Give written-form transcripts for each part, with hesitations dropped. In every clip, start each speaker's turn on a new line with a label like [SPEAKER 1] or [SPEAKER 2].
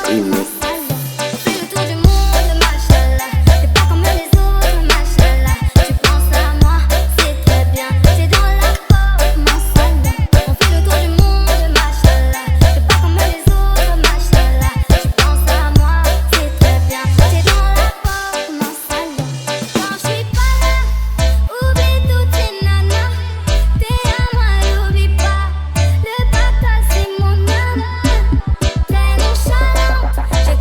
[SPEAKER 1] Remix.
[SPEAKER 2] Fais le tour du monde, machallah. T'es pas comme les autres, machallah. Tu penses à moi, c'est très bien. T'es dans la peau, machallah. On fait le tour du monde, machallah. T'es pas comme les autres, machallah. Tu penses à moi, c'est très bien. T'es dans la peau, machallah. Quand je suis pas là, oublie toutes tes nanas. T'es à moi, l'oublie pas. Le papa, c'est mon âme. Très nonchalant, j'ai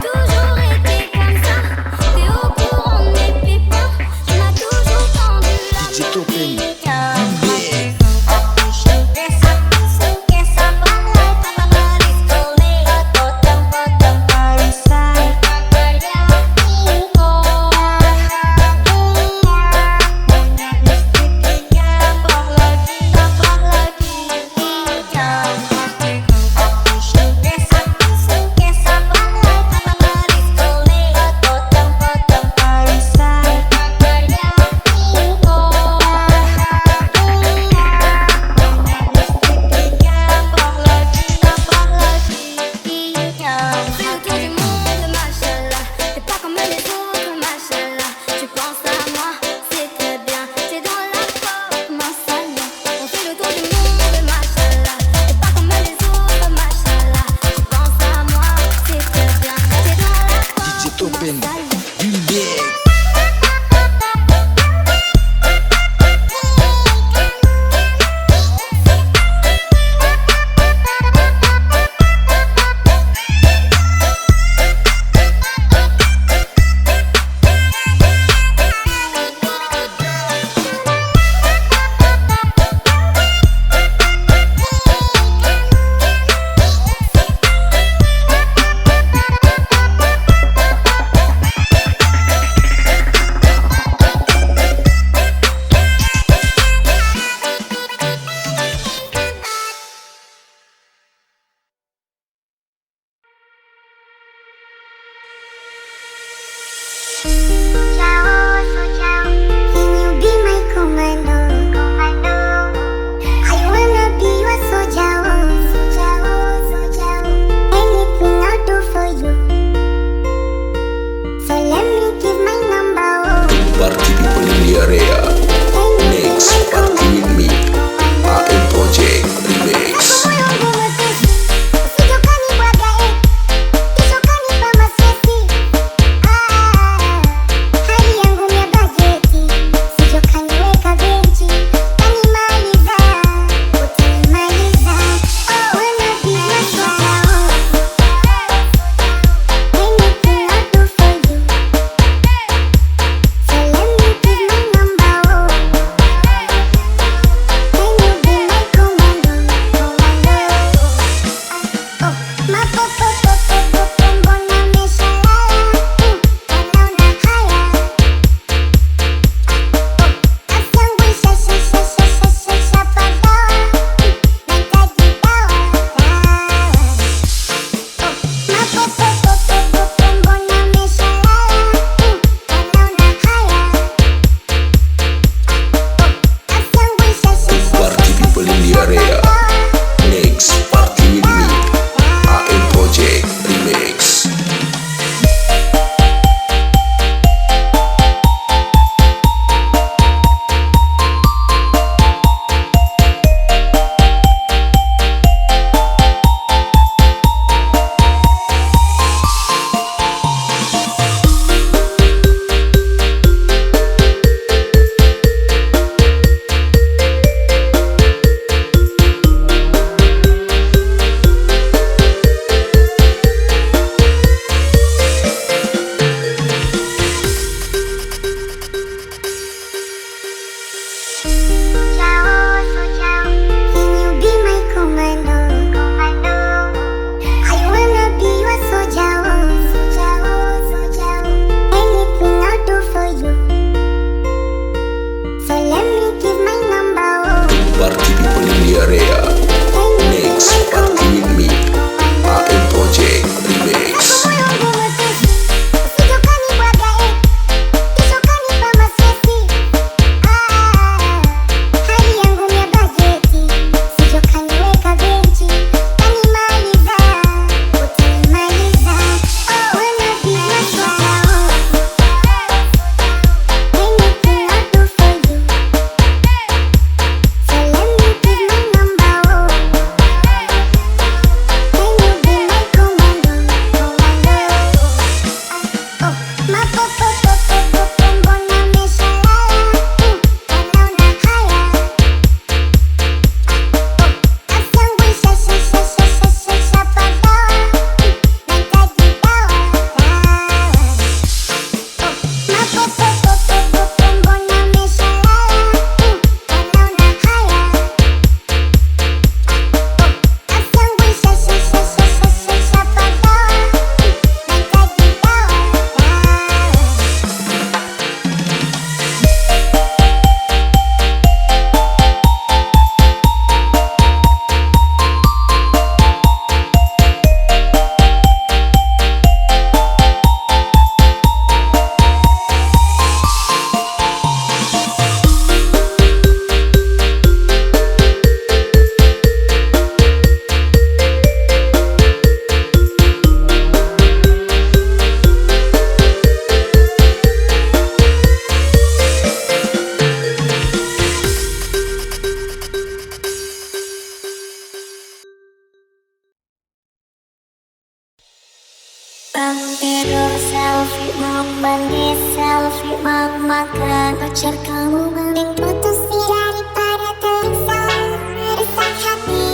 [SPEAKER 2] tidur selfie, mandi selfie, makan pacar kamu mending putus daripada tersang resah hati.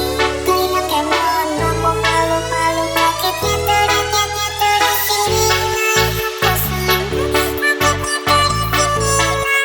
[SPEAKER 2] Kayak kemon ngomong malu-malu rakitnya terus sini. Aku selingkuh, rakitnya terus sini.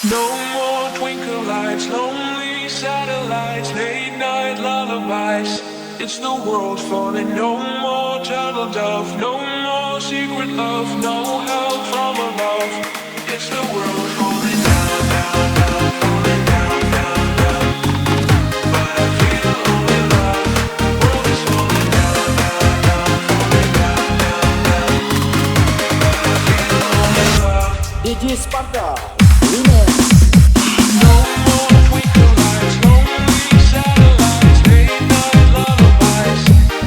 [SPEAKER 1] No more twinkle lights, lonely satellites, late night lullabies. It's the world falling, no more turtle dove, no more secret love, no help from above. It's the world falling down, down, down, falling down, down, down. But I feel only love, the world is falling down, down, down, falling down, down.
[SPEAKER 3] Sparta Remix.
[SPEAKER 1] No more twinkle lights, lonely satellites, late night lullabies.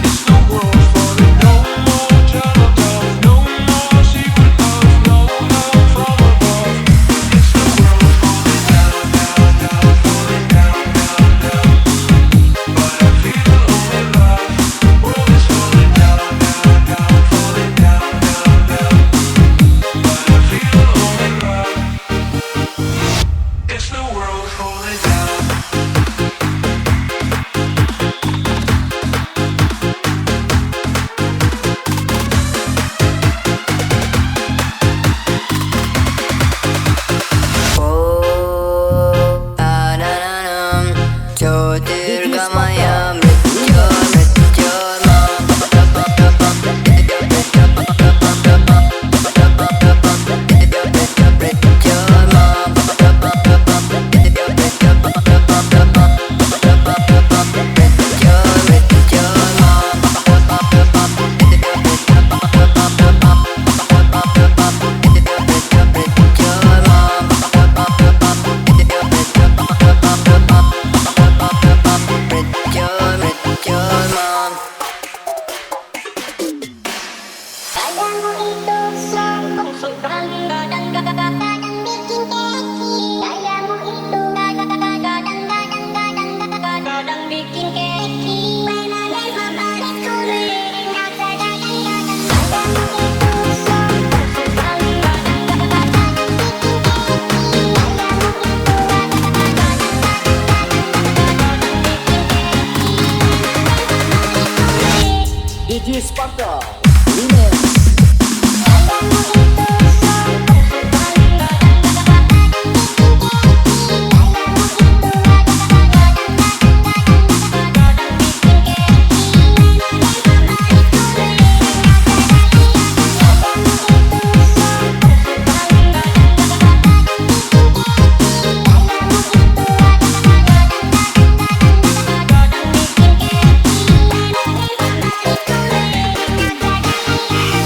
[SPEAKER 1] It's the world falling. No more turtle dove, no more secret love, no love from above. It's the world falling down, down, down, falling down, down, down. But I feel only love. World is falling down, down, down, falling down, down, down. But I feel only love. It's the world falling down.
[SPEAKER 3] DJ Sparta Remix.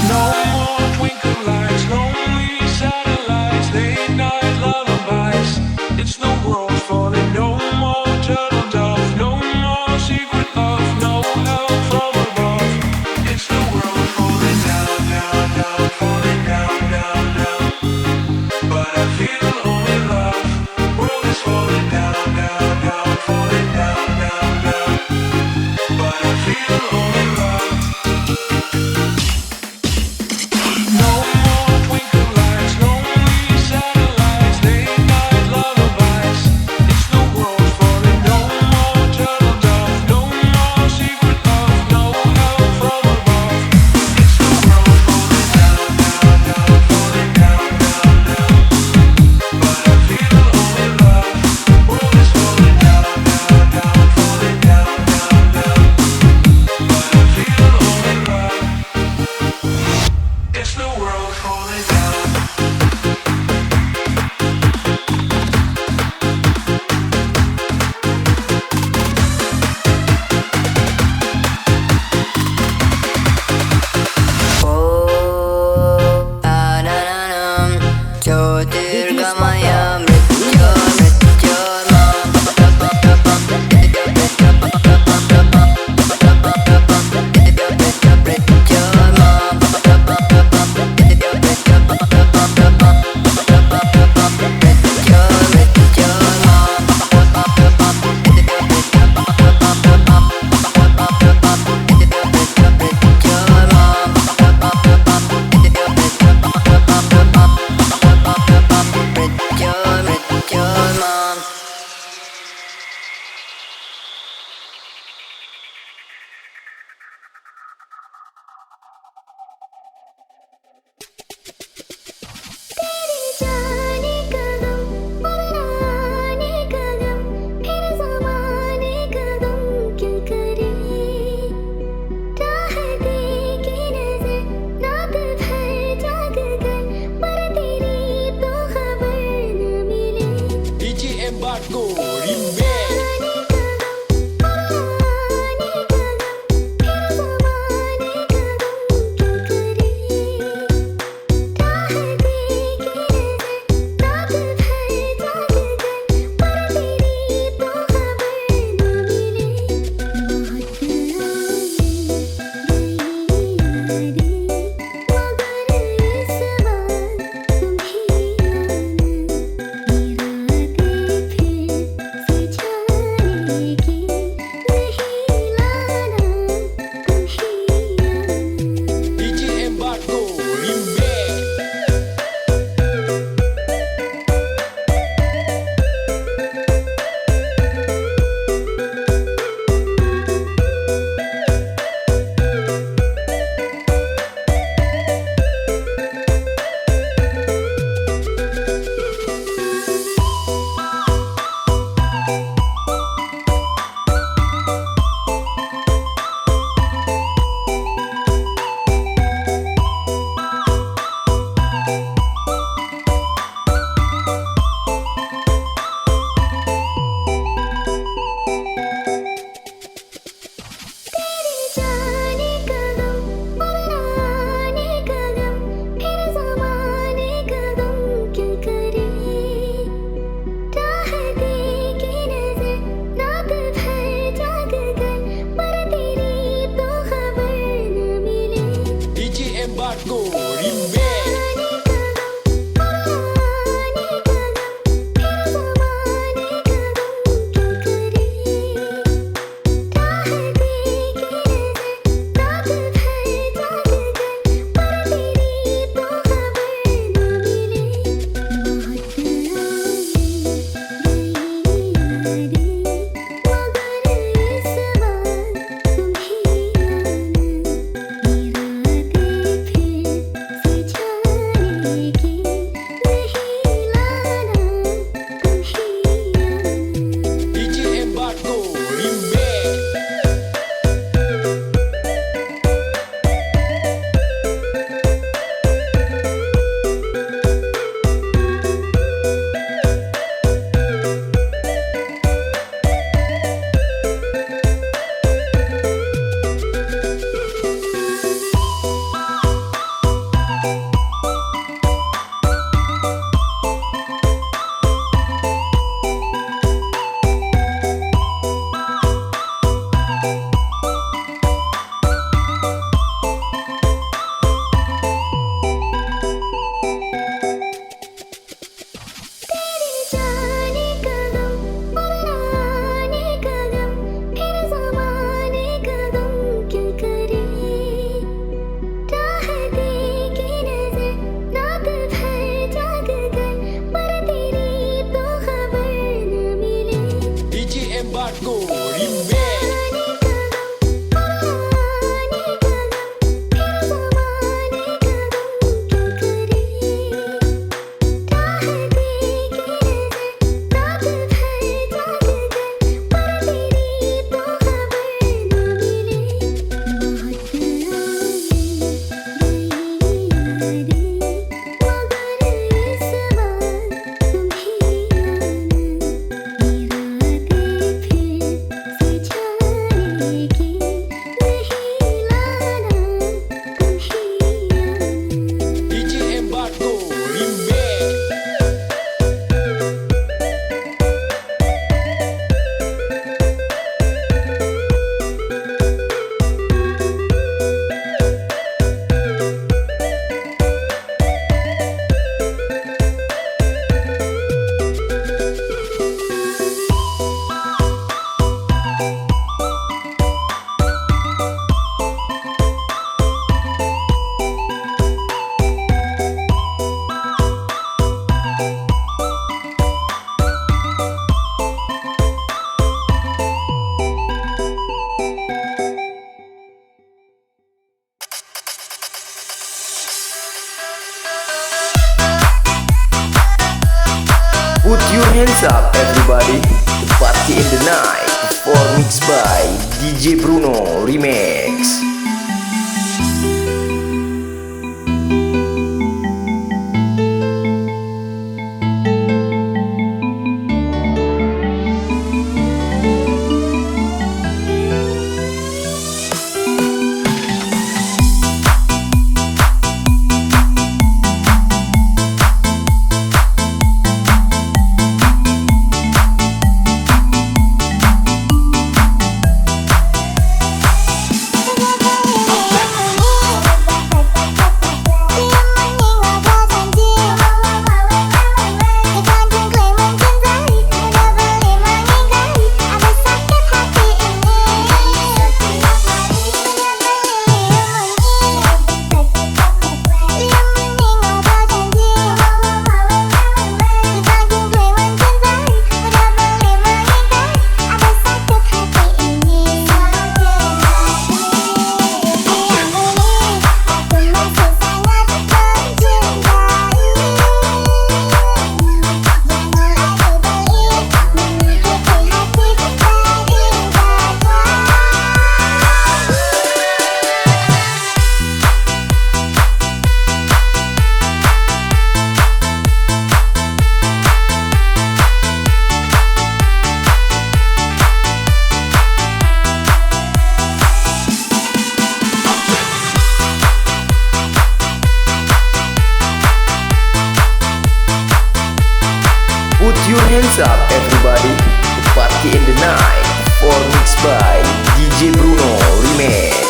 [SPEAKER 1] No more twinkle lights, lonely satellites, late night lullabies. It's the world falling. No more turtle dove, no more secret love, no help from above. It's the world falling down, down, down, falling down, down, down. But I feel only love. World is falling down, down, down, falling down, down, down. But I feel only love. No more twinkle lights, lonely satellites, late night lullabies. It's the world falling. No more turtle dove, no more secret love, no help from above. It's the world falling down, down, down, falling down, down, down. But I feel only love. World is falling down, down, down, falling down, down, down. But I feel only love. It's the world falling down.
[SPEAKER 3] Terbaru Remix.
[SPEAKER 4] Put your hands up everybody, the party in the night, performance by DJ Bruno Remix. Put your hands up everybody, the party in the night, performance by DJ Bruno Remix.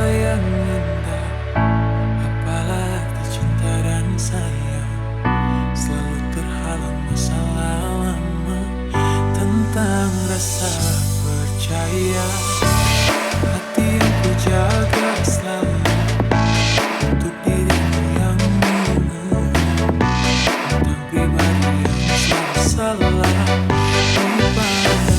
[SPEAKER 1] yang indah, apalagi cinta dan sayang. Selalu terhalang masalah lama, tentang rasa percaya. Hati yang ku jaga selalu untuk dirimu yang mengenal, tentang pribadi yang selalu salah di pandang.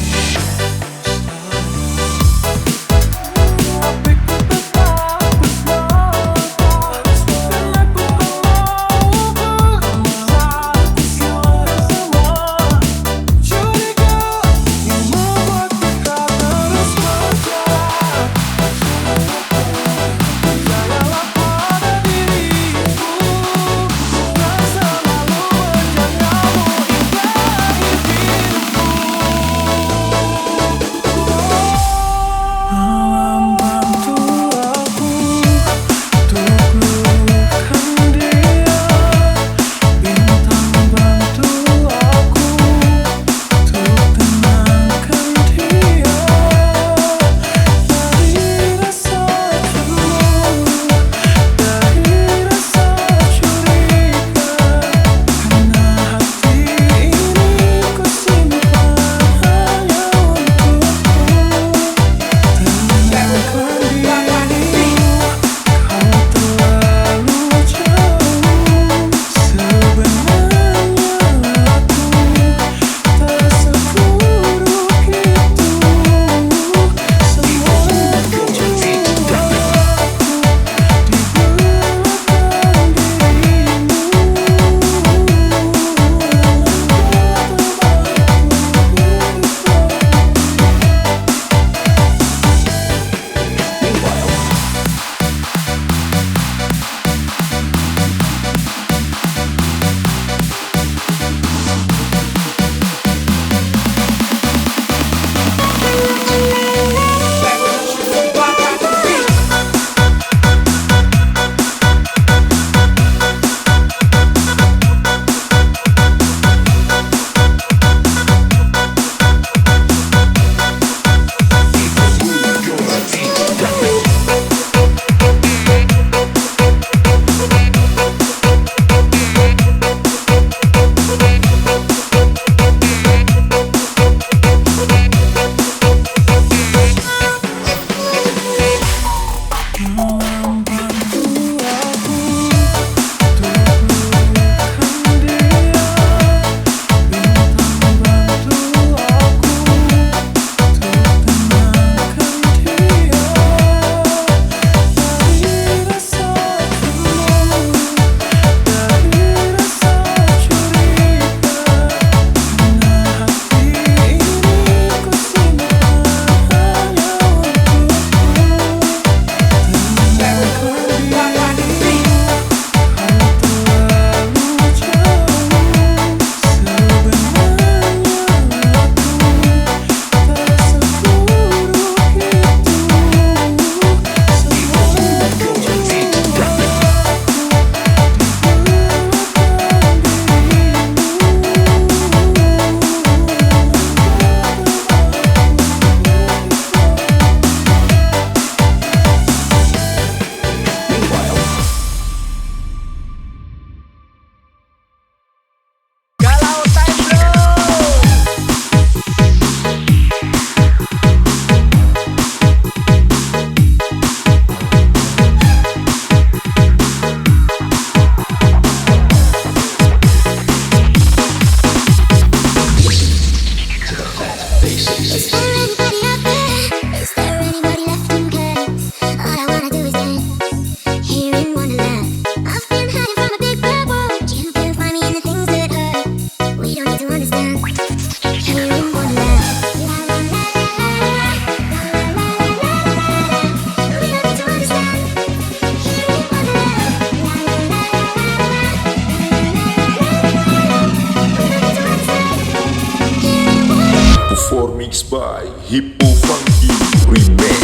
[SPEAKER 5] Mixed by Hippo Funky Remix.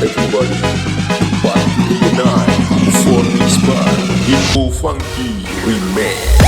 [SPEAKER 5] everybody. Party in the night, performance by Hippo Funky Remix.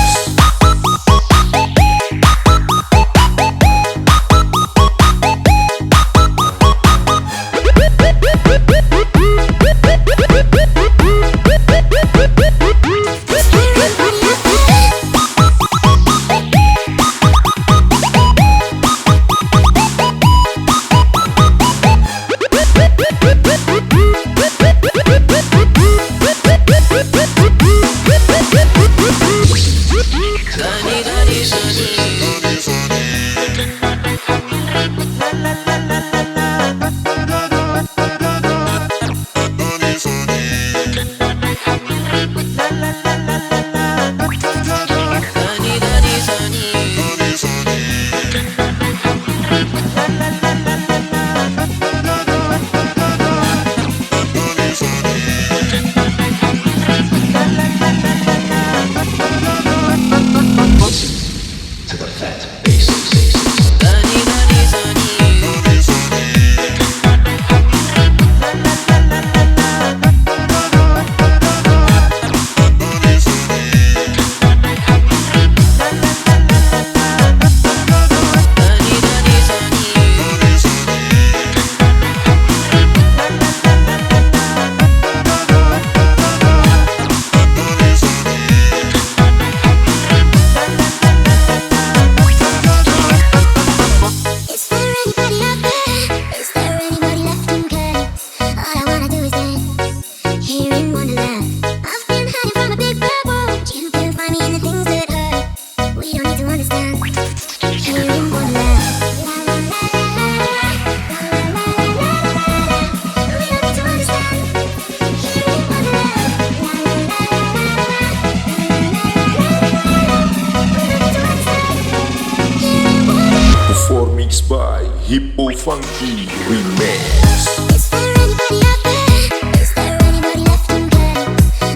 [SPEAKER 5] Mixed by Hippo Funky Remix.
[SPEAKER 2] Is there anybody out there? Is there anybody left in bed?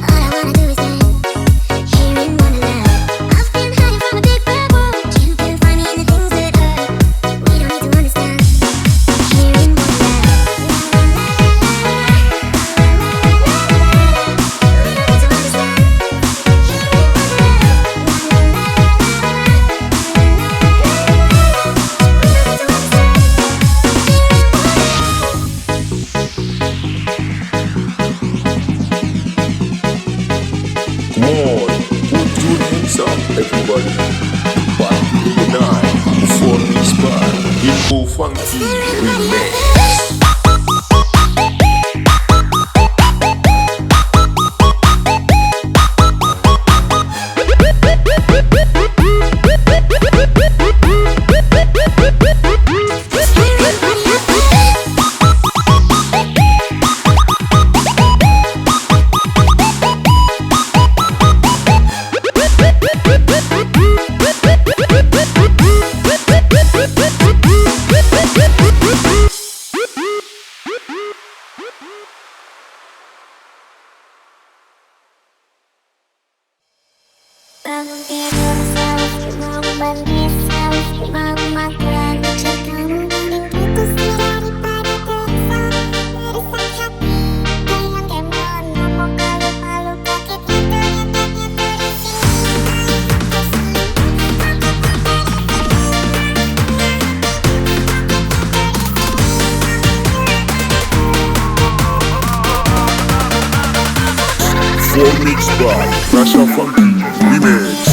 [SPEAKER 2] All I wanna do is dance, here in Wonderland. I've been hiding from a big bad world. You can find me in the things that hurt. We don't need to understand, here in Wonderland. We don't need to understand,
[SPEAKER 5] Come on, put your hands up, everybody. Party in the night, performance by Hippo Funky Remix.
[SPEAKER 2] bangun tidur sahur, mau mandi sahur, mau makan cek kamu mending putus daripada tersayang dari sang hati. Bayang kemon ngomong kalau malu pakai itu nyatanya terisi.
[SPEAKER 5] Mixed by Rasha Funky Remix.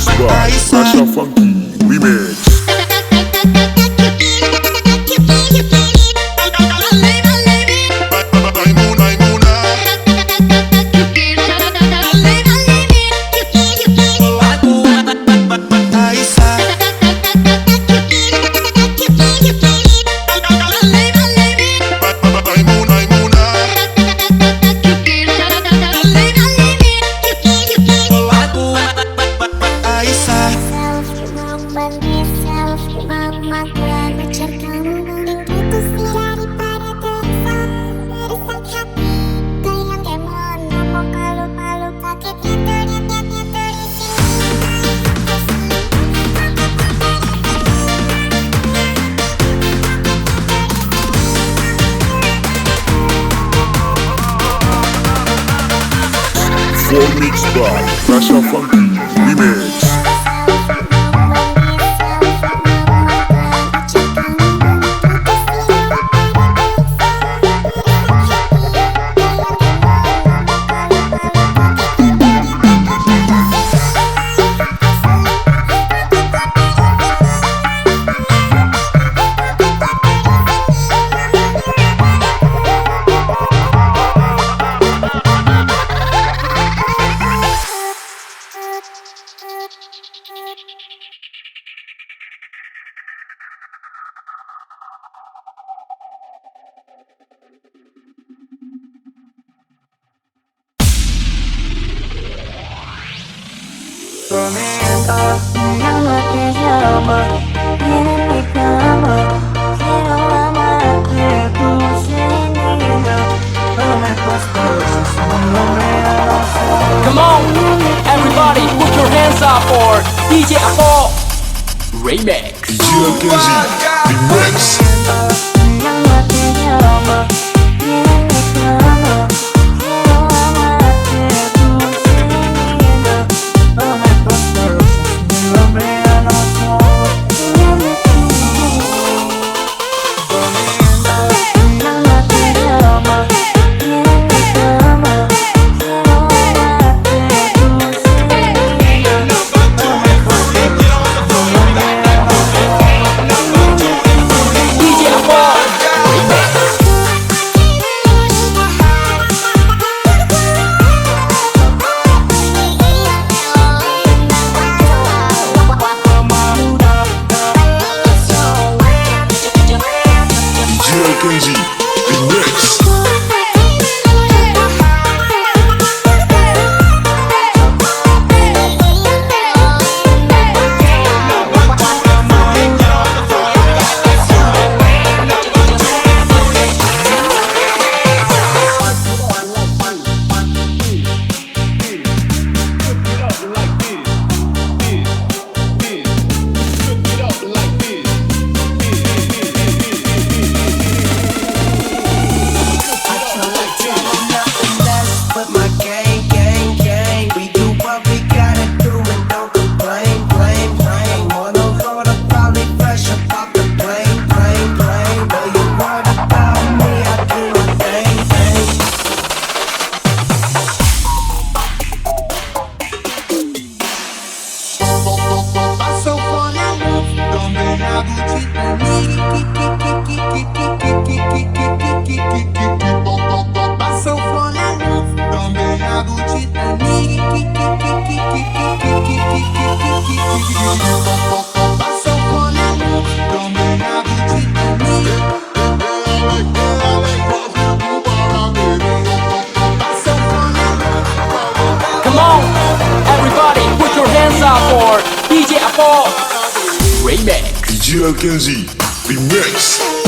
[SPEAKER 5] mixed by Sasha Funky Remix. For mixed by Sasha Funky Remix.
[SPEAKER 3] Come on, everybody, put your hands up for DJ Apple Remix.
[SPEAKER 5] Remix.
[SPEAKER 3] Come on, everybody, put your hands up for DJ Apple Remix.
[SPEAKER 5] DJ Kenzie Remix.